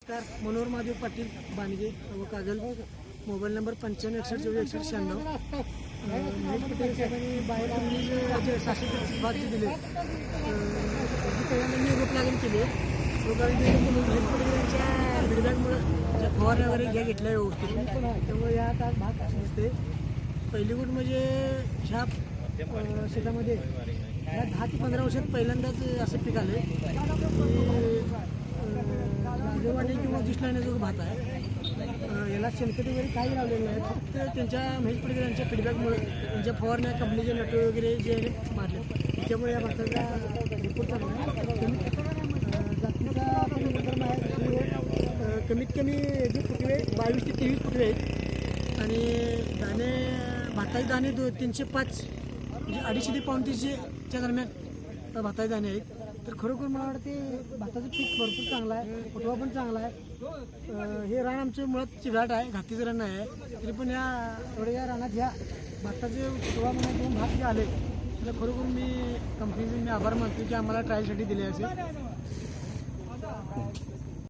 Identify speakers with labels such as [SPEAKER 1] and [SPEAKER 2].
[SPEAKER 1] नमस्कार, मनोहर महादेव पाटील बाणगे व Kagal. Mobile number 9561246196. साहेबांनी बाहेर जे 635 भाग जे दिले पहिल्यांदा मी रोप लागण केली त्यांच्या फीडबॅकमुळे ज्या फवारण्या वगैरे घेतल्या व्यवस्थित, त्यामुळे या आता भाग असे दिसते. पहिली गोष्ट म्हणजे ह्या शेतामध्ये ह्या 10 ते 15 वर्षात पहिल्यांदाच असं पीक आलं राजवाडी किंवा दुसऱ्याने जो भात आहे. याला शेणखत वगैरे काही लावलेलं नाही, फक्त त्यांच्या महेश पडकर यांच्या फीडबॅकमुळे त्यांच्या फवारण्या कंपनीचे नटो वगैरे जे मारले त्याच्यामुळे या भाताचा रिपोर्ट चांगला आहे. कमीत कमी जे फुटवे 22 ते 23 फुटवे आहेत आणि दाणे भाताचे दाणे 305 म्हणजे 250 ते 350च्या दरम्यान भाताचे दाणे आहेत. तर खरोखर मला वाटते भाताचं पीक भरपूर चांगला आहे, फुटवा पण चांगला आहे. हे रान आमचं मुळात चिघाट आहे, घातीचं रान आहे, तरी पण या रानात ह्या भाताचे फुटवा म्हणून 2 भात जे आले तर खरोखर मी कंपनीचे आभार मानतो की आम्हाला ट्रायलसाठी दिले असेल.